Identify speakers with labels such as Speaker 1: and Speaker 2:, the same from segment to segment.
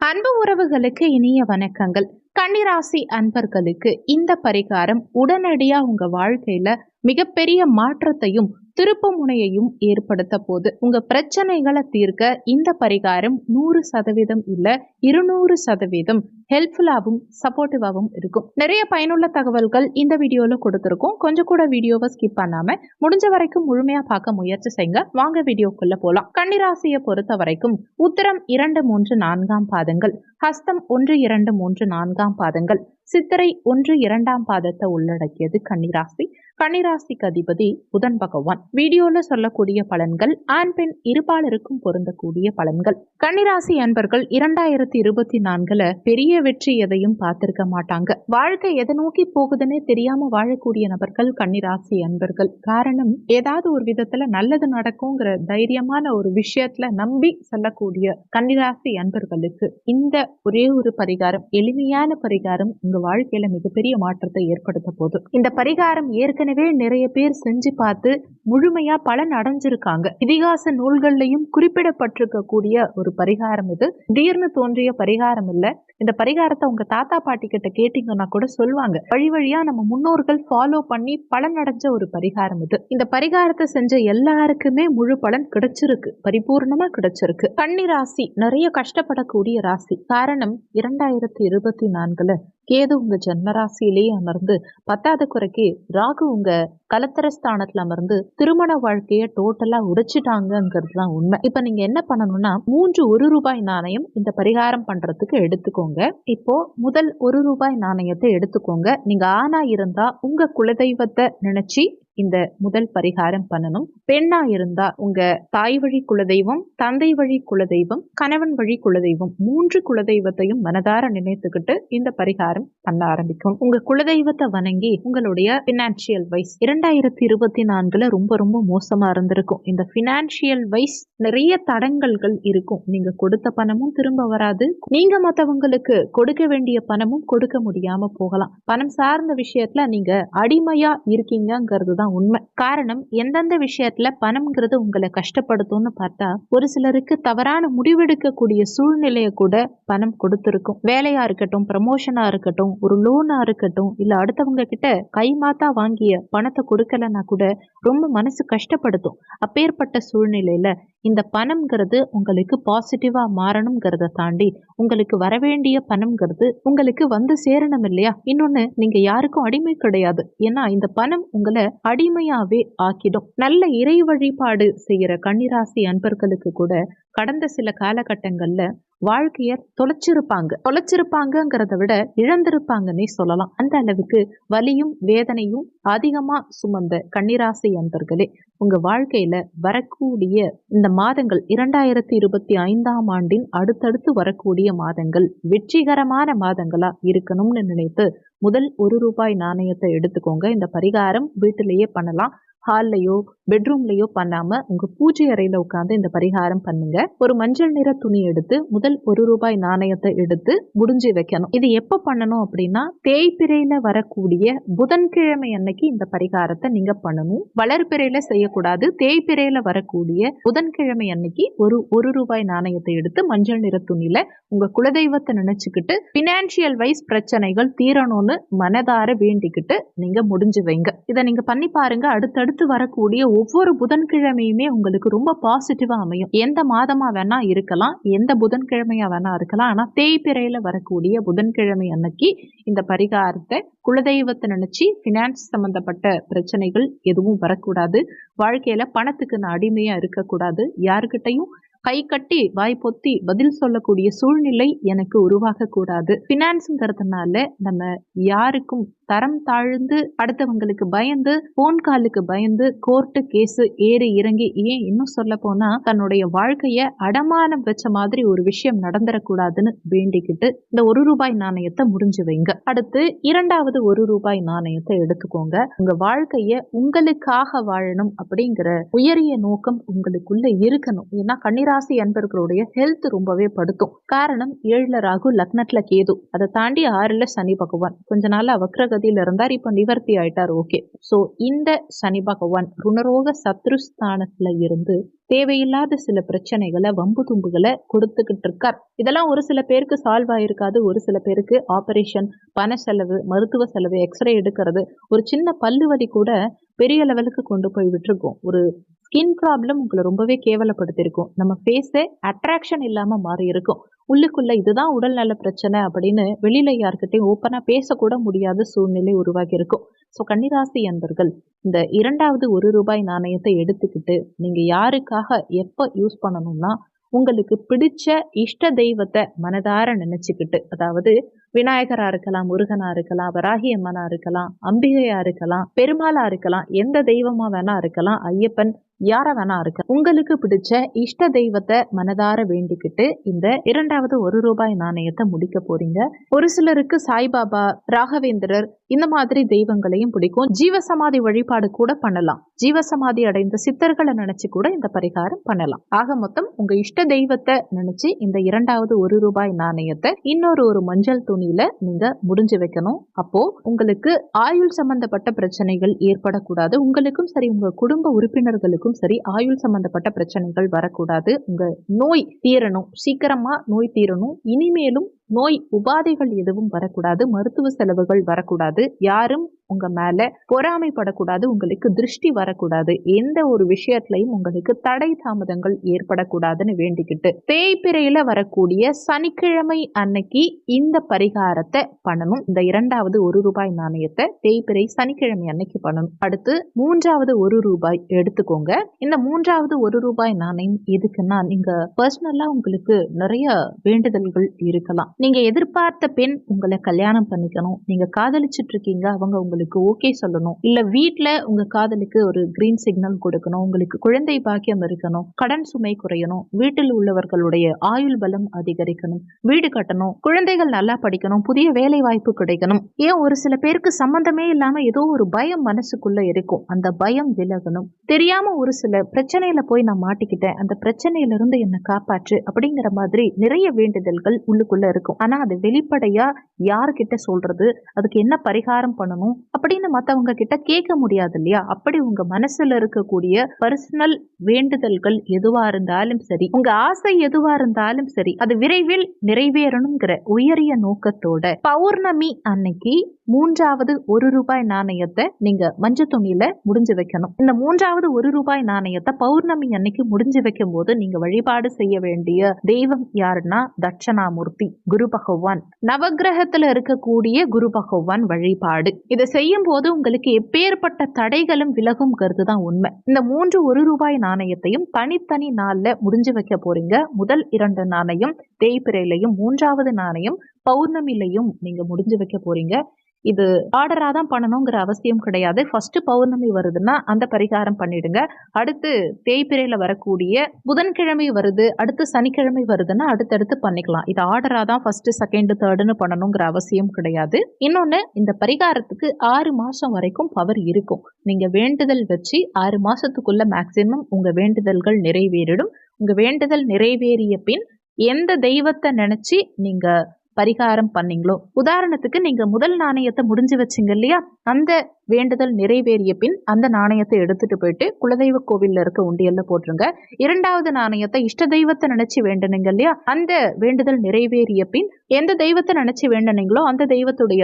Speaker 1: அன்பு உறவுகளுக்கு இனிய வணக்கங்கள். கன்னிராசி அன்பர்களுக்கு இந்த பரிகாரம் உடனடியா உங்க வாழ்க்கையில மிகப்பெரிய மாற்றத்தையும் திருப்பு முனையையும் ஏற்படுத்த போது உங்க பிரச்சனைகளை தீர்க்க இந்த பரிகாரம் 100% இல்ல 200% ஹெல்ப்ஃபுல்லாகவும் சப்போர்ட்டிவாகவும் இருக்கும். நிறைய பயனுள்ள தகவல்கள் இந்த வீடியோல கொடுத்துருக்கோம். கொஞ்சம் கூட வீடியோவை ஸ்கிப் பண்ணாம முடிஞ்ச வரைக்கும் முழுமையா பார்க்க முயற்சி செய்யுங்க. வாங்க வீடியோக்குள்ள போலாம். கன்னிராசியை பொறுத்த வரைக்கும் உத்திரம் 2, 3, 4 பாதங்கள், ஹஸ்தம் 1, 2, 3, 4 பாதங்கள், சித்திரை 1, 2 பாதத்தை உள்ளடக்கியது கன்னிராசி. கன்னிராசிக்கு அதிபதி புதன் பகவான். வீடியோல சொல்லக்கூடிய பலன்கள் ஆண் பெண் இருபாலருக்கும் பொருந்தக்கூடிய பலன்கள். கன்னிராசி அன்பர்கள் 2024 பெரிய வெற்றி எதையும் பார்த்திருக்க மாட்டாங்க. வாழ்க்கை எதை நோக்கி போகுதுன்னே தெரியாம வாழக்கூடிய நபர்கள் கன்னிராசி அன்பர்கள். காரணம், ஏதாவது ஒரு விதத்துல நல்லது நடக்குங்கிற தைரியமான ஒரு விஷயத்துல நம்பி செல்லக்கூடிய கன்னிராசி அன்பர்களுக்கு இந்த ஒரே ஒரு பரிகாரம், எளிமையான பரிகாரம் உங்க வாழ்க்கையில மிகப்பெரிய மாற்றத்தை ஏற்படுத்த போதும். இந்த பரிகாரம் ஏற்கனவே நிறைய பேர் செஞ்சு பார்த்து முழுமையா பலன் அடைஞ்சிருக்காங்க. இதிகாச நூல்கள்லையும் குறிப்பிடப்பட்டிருக்கக்கூடிய ஒரு பரிகாரம் இது. திடீர்னு தோன்றிய பரிகாரம் இல்ல. இந்த பரிகாரத்தை உங்க தாத்தா பாட்டி கிட்ட கேட்டீங்கன்னா கூட சொல்லுவாங்க. வழி வழியா நம்ம முன்னோர்கள் ஃபாலோ பண்ணி பலன் அடைஞ்ச ஒரு பரிகாரம் இது. இந்த பரிகாரத்தை செஞ்ச எல்லாருக்குமே முழு பலன் கிடைச்சிருக்கு, பரிபூர்ணமா கிடைச்சிருக்கு. கன்னிராசி நிறைய கஷ்டப்படக்கூடிய ராசி. காரணம், 2024 கேது உங்க ஜன்மராசியிலேயே அமர்ந்து 10வது குறைக்கு ராகு உங்க கலத்தரஸ்தானத்துல அமர்ந்து திருமண வாழ்க்கைய டோட்டலா உடைச்சிட்டாங்கிறது தான் உண்மை. இப்ப நீங்க என்ன பண்ணணும்னா 3 1 நாணயம் இந்த பரிகாரம் பண்றதுக்கு எடுத்துக்கோங்க. இப்போ முதல் 1 நாணயத்தை எடுத்துக்கோங்க. நீங்க ஆணா இருந்தா உங்க குலதெய்வத்தை நினைச்சு இந்த முதல் பரிகாரம் பண்ணணும். பெண்ணா இருந்தா உங்க தாய் வழி குலதெய்வம், தந்தை வழி குலதெய்வம், கணவன் வழி குலதெய்வம், 3 குலதெய்வத்தையும் மனதார நினைத்துக்கிட்டு இந்த பரிகாரம் பண்ண ஆரம்பிக்கும். உங்க குலதெய்வத்தை வணங்கி உங்களுடைய பினான்சியல் வைஸ் 2024 ரொம்ப மோசமா இருந்திருக்கும். இந்த பினான்சியல் வைஸ் நிறைய தடங்கல்கள் இருக்கும். நீங்க கொடுத்த பணமும் திரும்ப வராது. நீங்க மற்றவங்களுக்கு கொடுக்க வேண்டிய பணமும் கொடுக்க முடியாம போகலாம். பணம் சார்ந்த விஷயத்துல நீங்க அடிமையா இருக்கீங்கிறது தான் உண்மை. காரணம், எந்தெந்த விஷயத்துல பணம்ங்கிறது உங்களை கஷ்டப்படுத்தும்னு பார்த்தா ஒரு சிலருக்கு தவறான முடிவெடுக்கக்கூடிய சூழ்நிலையை கூட பணம் கொடுத்திருக்கும். வேலையா இருக்கட்டும், ப்ரமோஷனா இருக்கட்டும், ஒரு லோனா இருக்கட்டும், இல்ல அடுத்தவங்க கிட்ட கைமாத்தா வாங்கிய பணத்தை கொடுக்கலன்னா கூட ரொம்ப மனசு கஷ்டப்படுத்தும். அப்பேற்பட்ட சூழ்நிலையில இந்த பணம்ங்கிறது உங்களுக்கு பாசிட்டிவா மாறணுங்கிறத தாண்டி உங்களுக்கு வரவேண்டிய பணம்ங்கிறது உங்களுக்கு வந்து சேரணும் இல்லையா? இன்னொன்னு, நீங்க யாருக்கும் அடிமை கிடையாது. ஏன்னா இந்த பணம் உங்களை அடிமையாவே ஆக்கிடும். நல்ல இறை வழிபாடு செய்யற கன்னிராசி அன்பர்களுக்கு கூட கடந்த சில காலகட்டங்கள்ல வாழ்க்கைய தொலைச்சிருப்பாங்கிறத விட இழந்திருப்பாங்கன்னே சொல்லலாம். அந்த அளவுக்கு வலியும் வேதனையும் அதிகமா சுமந்த கன்னிராசி அன்பர்களே, உங்க வாழ்க்கையில வரக்கூடிய இந்த மாதங்கள் 2025 ஆண்டின் அடுத்தடுத்து வரக்கூடிய மாதங்கள் வெற்றிகரமான மாதங்களா இருக்கணும்னு நினைத்து முதல் 1 நாணயத்தை எடுத்துக்கோங்க. இந்த பரிகாரம் வீட்டிலேயே பண்ணலாம். ஹால்லையோ பெட்ரூம்லையோ பண்ணாம உங்க பூஜை அறையில உட்கார்ந்து இந்த பரிகாரம் பண்ணுங்க. ஒரு மஞ்சள் நிற துணி எடுத்து முதல் 1 நாணயத்தை எடுத்து முடிஞ்சு வைக்கணும். இது எப்ப பண்ணணும் அப்படின்னா, தேய்பிறையில வரக்கூடிய புதன்கிழமை அன்னைக்கு இந்த பரிகாரத்தை நீங்க பண்ணணும். வளர்பிறையில செய்யக்கூடாது. தேய்பிறையில வரக்கூடிய புதன்கிழமை அன்னைக்கு ஒரு 1 நாணயத்தை எடுத்து மஞ்சள் நிற துணியில உங்க குலதெய்வத்தை நினைச்சுக்கிட்டு பினான்சியல் வைஸ் பிரச்சனைகள் தீரணும்னு மனதார வேண்டிக்கிட்டு நீங்க முடிஞ்சு வைங்க. இதை நீங்க பண்ணி பாருங்க. அடுத்தடுத்து வரக்கூடிய ஒவ்வொரு புதன்கிழமையுமே உங்களுக்கு ரொம்ப பாசிட்டிவா அமையும். எந்த மாதமா வேணா இருக்கலாம், எந்த புதன்கிழமையா வேணா இருக்கலாம். ஆனா தேய்பிறையில வரக்கூடிய புதன்கிழமை அன்னைக்கு இந்த பரிகாரத்தை குலதெய்வத்தை நினைச்சு பினான்ஸ் சம்பந்தப்பட்ட பிரச்சனைகள் எதுவும் வரக்கூடாது. வாழ்க்கையில பணத்துக்கு நான் அடிமையா இருக்கக்கூடாது. யாருக்கிட்டையும் கை கட்டி வாய் பொத்தி பதில் சொல்லக்கூடிய சூழ்நிலை எனக்கு உருவாக கூடாது. பினான்ஸ்ங்கிறதுனால நம்ம யாருக்கும் தரம் தாழ்ந்து அடுத்தவங்களுக்கு பயந்து போன் காலுக்கு பயந்து கோர்ட்டு கேஸ் ஏறி இறங்கி, ஏன் இன்னும் சொல்ல போனா தன்னுடைய வாழ்க்கைய அடமானம் வச்ச மாதிரி ஒரு விஷயம் நடந்துடக்கூடாதுன்னு வேண்டிக்கிட்டு இந்த 1 நாணயத்தை முடிஞ்சு வைங்க. அடுத்து 2வது 1 நாணயத்தை எடுத்துக்கோங்க. உங்க வாழ்க்கைய உங்களுக்காக வாழணும் அப்படிங்கிற உயரிய நோக்கம் உங்களுக்குள்ள இருக்கணும். ஏன்னா கன்னிராசி அன்பர்களுடைய ஹெல்த் ரொம்பவே படுத்தும். காரணம், 7ல ராகு, லக்னத்துல கேது, அதை தாண்டி 6ல சனி பகவான். கொஞ்ச நாள் வக்ரகதி கதியில இருந்தார், இப்ப நிவர்த்தி ஆயிட்டார். ஓகே. சோ இந்த சனி பகவான் ருணரோக சத்ருஸ்தானத்துல இருந்து தேவையில்லாத சில பிரச்சனைகளை, வம்பு தும்புகளை கொடுத்துக்கிட்டு இருக்கார். இதெல்லாம் ஒரு சில பேருக்கு சால்வ் ஆயிருக்காது. ஒரு சில பேருக்கு ஆபரேஷன், பண செலவு, மருத்துவ செலவு, எக்ஸ்ரே எடுக்கிறது, ஒரு சின்ன பல்லு வலி கூட பெரிய லெவலுக்கு கொண்டு போய் விட்டுருக்கும். ஒரு ஸ்கின் ப்ராப்ளம் உங்களை ரொம்பவே கேவலப்படுத்தியிருக்கும். நம்ம ஃபேஸே அட்ராக்ஷன் இல்லாம மாறி இருக்கும். உள்ளுக்குள்ள இதுதான் உடல் நல பிரச்சனை அப்படின்னு வெளியில யார்கிட்டையும் ஓப்பனா பேசக்கூட முடியாத சூழ்நிலை உருவாகி இருக்கும். ஸோ கன்னிராசி அன்பர்கள், இந்த இரண்டாவது ₹1 நாணயத்தை எடுத்துக்கிட்டு நீங்க யாருக்காக எப்ப யூஸ் பண்ணணும்னா, உங்களுக்கு பிடிச்ச இஷ்ட தெய்வத்தை மனதார நினைச்சுக்கிட்டு, அதாவது விநாயகரா இருக்கலாம், முருகனா இருக்கலாம், வராகி அம்மனா இருக்கலாம், அம்பிகையா இருக்கலாம், பெருமாளா இருக்கலாம், எந்த தெய்வமா வேணா இருக்கலாம், ஐயப்பன், யார வேணா இருக்க, உங்களுக்கு பிடிச்ச இஷ்ட தெய்வத்தை மனதார வேண்டிக்கிட்டு இந்த இரண்டாவது ₹1 நாணயத்தை முடிக்க போறீங்க. ஒரு சிலருக்கு சாய்பாபா, ராகவேந்திரர் இந்த மாதிரி தெய்வங்களையும் பிடிக்கும். ஜீவசமாதி வழிபாடு கூட பண்ணலாம். ஜீவசமாதி அடைந்த சித்தர்களை நினைச்சு கூட இந்த பரிகாரம் பண்ணலாம். ஆக மொத்தம் உங்க இஷ்ட தெய்வத்தை நினைச்சு இந்த இரண்டாவது ₹1 நாணயத்தை இன்னொரு ஒரு மஞ்சள் துணியில நீங்க முடிஞ்சு வைக்கணும். அப்போ உங்களுக்கு ஆயுள் சம்பந்தப்பட்ட பிரச்சனைகள் ஏற்படக்கூடாது. உங்களுக்கும் சரி, உங்க குடும்ப உறுப்பினர்களுக்கும் சரி, ஆயுள் சம்பந்தப்பட்ட பிரச்சனைகள் வரக்கூடாது. உங்க நோய் தீரணும், சீக்கிரமா நோய் தீரணும். இனிமேலும் நோய் உபாதைகள் எதுவும் வரக்கூடாது, மருத்துவ செலவுகள் வரக்கூடாது, யாரும் உங்க மேல பொறாமைப்படக்கூடாது, உங்களுக்கு திருஷ்டி வரக்கூடாது, எந்த ஒரு விஷயத்திலையும் உங்களுக்கு தடை தாமதங்கள் ஏற்படக்கூடாதுன்னு வேண்டிக்கிட்டு தேய்பிரையில வரக்கூடிய சனிக்கிழமை அன்னைக்கு இந்த பரிகாரத்தை பண்ணணும். இந்த இரண்டாவது ₹1 நாணயத்தை தேய்பிரை சனிக்கிழமை அன்னைக்கு பண்ணணும். அடுத்து மூன்றாவது ₹1 எடுத்துக்கோங்க. இந்த மூன்றாவது ₹1 நாணயம் எதுக்குன்னா, நீங்க பர்சனலா உங்களுக்கு நிறைய வேண்டுதல்கள் இருக்கலாம். நீங்க எதிர்பார்த்த பெண் உங்களை கல்யாணம் பண்ணிக்கணும், நீங்க காதலிச்சுட்டு இருக்கீங்க, அவங்க உங்களுக்கு ஓகே சொல்லணும், இல்ல வீட்டுல உங்க காதலுக்கு ஒரு கிரீன் சிக்னல் கொடுக்கணும், உங்களுக்கு குழந்தை பாக்கியம் இருக்கணும், கடன் சுமை குறையணும், வீட்டில் உள்ளவர்களுடைய ஆயுள் பலம் அதிகரிக்கணும், வீடு கட்டணும், குழந்தைகள் நல்லா படிக்கணும், புதிய வேலை வாய்ப்பு கிடைக்கணும். ஏன் ஒரு சில பேருக்கு சம்பந்தமே இல்லாம ஏதோ ஒரு பயம் மனசுக்குள்ள இருக்கும், அந்த பயம் விலகணும். தெரியாம ஒரு சில பிரச்சனையில போய் நான் மாட்டிக்கிட்டேன், அந்த பிரச்சனையில இருந்து என்னை காப்பாற்று அப்படிங்கிற மாதிரி நிறைய வேண்டுதல்கள் உள்ளுக்குள்ள இருக்கும். ஆனா அது வெளிப்படையா யார்கிட்ட சொல்றது, அதுக்கு என்ன பரிகாரம் பண்ணணும் அப்படின்னு மத்தவங்க கிட்ட கேட்க முடியாது இல்லையா? அப்படி உங்க மனசுல இருக்கக்கூடிய பர்சனல் வேண்டுதல்கள் எதுவா இருந்தாலும் சரி, உங்க ஆசை எதுவா இருந்தாலும் சரி, அது விரைவில் நிறைவேறணுங்கிற உயரிய நோக்கத்தோட பௌர்ணமி அன்னைக்கு மூன்றாவது ₹1 நாணயத்தை நீங்க மஞ்சள் துணியில முடிஞ்சு வைக்கணும். இந்த மூன்றாவது ₹1 நாணயத்தை பௌர்ணமி அன்னைக்கு முடிஞ்சு வைக்கும் போது நீங்க வழிபாடு செய்ய வேண்டிய தெய்வம் யாருன்னா தட்சணாமூர்த்தி, குரு பகவான், நவகிரகத்துல இருக்கக்கூடிய குரு பகவான் வழிபாடு. இதை செய்யும் போது உங்களுக்கு எப்பேற்பட்ட தடைகளும் விலகும்ங்கிறது தான் உண்மை. இந்த 3 ₹1 நாணயத்தையும் தனித்தனி நாள்ல முடிஞ்சு வைக்க போறீங்க. முதல் 2 நாணயம் தேய்பிரையிலையும், மூன்றாவது நாணயம் பௌர்ணமிலையும் நீங்க முடிஞ்சு வைக்க போறீங்க. இது ஆர்டரா தான் பண்ணணுங்கிற அவசியம் கிடையாது. ஃபர்ஸ்ட் பௌர்ணமி வருதுன்னா அந்த பரிகாரம் பண்ணிடுங்க. அடுத்து தேய்பிரையில வரக்கூடிய புதன்கிழமை வருது, அடுத்து சனிக்கிழமை வருதுன்னா அடுத்தடுத்து பண்ணிக்கலாம். இது ஆர்டரா தான் ஃபர்ஸ்ட், செகண்ட், தேர்டுன்னு பண்ணணுங்கிற அவசியம் கிடையாது. இன்னொன்னு, இந்த பரிகாரத்துக்கு 6 மாசம் வரைக்கும் பவர் இருக்கும். நீங்க வேண்டுதல் வச்சு 6 மாசத்துக்குள்ள மேக்சிமம் உங்க வேண்டுதல்கள் நிறைவேறிடும். உங்க வேண்டுதல் நிறைவேறிய பின் எந்த தெய்வத்தை நினைச்சு நீங்க பரிகாரம் பண்ணீங்களோ, உதாரணத்துக்கு நீங்க முதல் நாணயத்தை முடிஞ்சு வச்சிங்க இல்லையா, அந்த வேண்டுதல் நிறைவேறிய பின் அந்த நாணயத்தை எடுத்துட்டு போயிட்டு குலதெய்வ கோவில்ல இருக்க உண்டியல்ல போட்டுருங்க. இரண்டாவது நாணயத்தை இஷ்ட தெய்வத்தை நினைச்சு வேண்டனீங்க இல்லையா, அந்த வேண்டுதல் நிறைவேறிய பின் எந்த தெய்வத்தை நினைச்சு வேண்டனீங்களோ அந்த தெய்வத்துடைய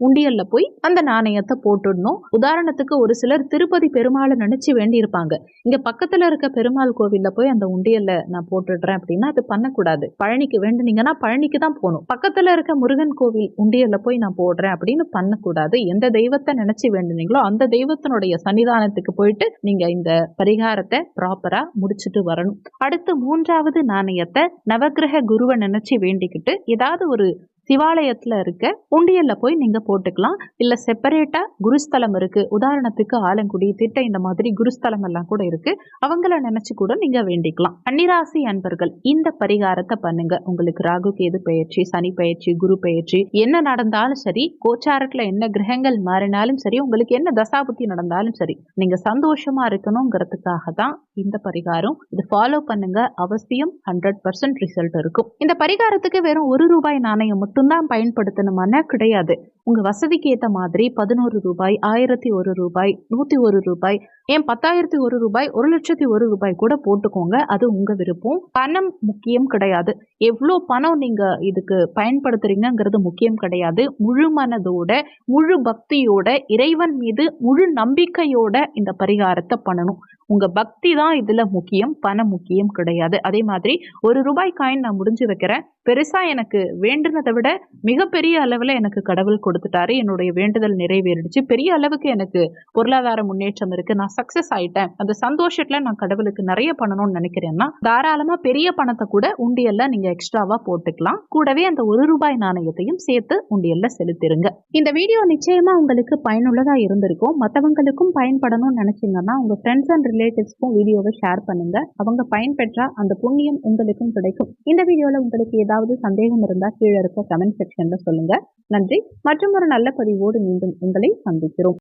Speaker 1: உண்டியல்ல போய் அந்த நாணயத்தை போட்டுடணும். உதாரணத்துக்கு ஒரு சிலர் திருப்பதி பெருமாளை நினைச்சு வேண்டி இருப்பாங்க. இங்க பக்கத்துல இருக்க பெருமாள் கோவில்ல போய் அந்த உண்டியல்ல நான் போட்டுடுறேன் அப்படின்னா அது பண்ணக்கூடாது. பழனிக்கு வேண்டுனீங்கன்னா பழனிக்கு தான் போகணும். பக்கத்துல இருக்க முருகன் கோவில் உண்டியல்ல போய் நான் போடுறேன் அப்படின்னு பண்ணக்கூடாது. எந்த தெய்வத்தை நினைச்சு வேண்டுனீங்களோ அந்த தெய்வத்தினுடைய சன்னிதானத்துக்கு போயிட்டு நீங்க இந்த பரிகாரத்தை ப்ராப்பரா முடிச்சுட்டு வரணும். அடுத்து மூன்றாவது நாணயத்தை நவகிரக குருவை நினைச்சு வேண்டிக்கிட்டு ஏதாவது ஒரு சிவாலயத்துல இருக்க உண்டியல்ல போய் நீங்க போட்டுக்கலாம். இல்ல செப்பரேட்டா குருஸ்தலம் இருக்கு, உதாரணத்துக்கு ஆலங்குடி, திட்டை, இந்த மாதிரி குருஸ்தலம் எல்லாம் கூட இருக்கு, அவங்கள நினைச்சு கூட நீங்க வேண்டிக்கலாம். கன்னிராசி அன்பர்கள், இந்த பரிகாரத்தை பண்ணுங்க. உங்களுக்கு ராகு கேது பெயர்ச்சி, சனி பெயர்ச்சி, குரு பெயர்ச்சி என்ன நடந்தாலும் சரி, கோச்சாரத்துல என்ன கிரகங்கள் மாறினாலும் சரி, உங்களுக்கு என்ன தசாபுத்தி நடந்தாலும் சரி, நீங்க சந்தோஷமா இருக்கணுங்கிறதுக்காக தான் இந்த பரிகாரம். இது ஃபாலோ பண்ணுங்க, அவசியம் 100% ரிசல்ட் இருக்கும். இந்த பரிகாரத்துக்கு வெறும் ₹1 நாணயம் மட்டும் மட்டும்தான் பயன்படுத்தணுமானா கிடையாது. உங்க வசதிக்கு ஏத்த மாதிரி ரூ. 11, ரூ. 1001, ரூ. 101, ஏன் ரூ. 10,001, ரூ. 1,01 கூட போட்டுக்கோங்க. அது உங்க விருப்பம். பணம் முக்கியம் கிடையாது. எவ்ளோ பணம் நீங்க இதுக்கு பயன்படுத்துறீங்கங்கிறது முக்கியம் கிடையாது. முழு மனதோட, முழு பக்தியோட, இறைவன் மீது முழு நம்பிக்கையோட இந்த பரிகாரத்த பண்ணணும். உங்க பக்தி தான் இதுல முக்கியம். பணம் முக்கியம் கிடையாது. அதே மாதிரி ரூ. 1 காயின் நான் முடிஞ்சு வைக்கிறேன். பெருசா எனக்கு வேண்டுனத விட மிகப்பெரிய அளவுல எனக்கு கடவுள் கொடுத்துட்டாரு. என்னுடைய வேண்டுதல் நிறைவேறிடுச்சு. பெரிய அளவுக்கு எனக்கு பொருளாதார முன்னேற்றம் இருக்கு. நான் சக்சஸ் ஆயிட்டேன். அந்த சந்தோஷத்துல நான் கடவுளுக்கு நிறைய பண்ணணும்னு நினைக்கிறேன்னா, தாராளமா பெரிய பணத்த கூட உண்டியல்ல நீங்க எக்ஸ்ட்ராவா போட்டுக்கலாம். கூடவே அந்த ரூ. 1 நாணயத்தையும் சேர்த்து உண்டியல்ல செலுத்திருங்க. இந்த வீடியோ நிச்சயமா உங்களுக்கு பயனுள்ளதா இருந்திருக்கும். மத்தவங்களுக்கும் பயன்படணும்னு நினைச்சீங்கன்னா, உங்க ஃப்ரெண்ட்ஸ் அண்ட் ரிலேட்டிவ்ஸ்க்கும் வீடியோவை ஷேர் பண்ணுங்க. அவங்க பயன்பெற்றா அந்த புண்ணியம் உங்களுக்கும் கிடைக்கும். இந்த வீடியோல உங்களுக்கு ஏதாவது சந்தேகம் இருந்தா கீழே இருக்க கமெண்ட் செக்ஷன்ல சொல்லுங்க. நன்றி. மற்றும் ஒரு நல்ல பதிவோடு மீண்டும் உங்களை சந்திக்கிறோம்.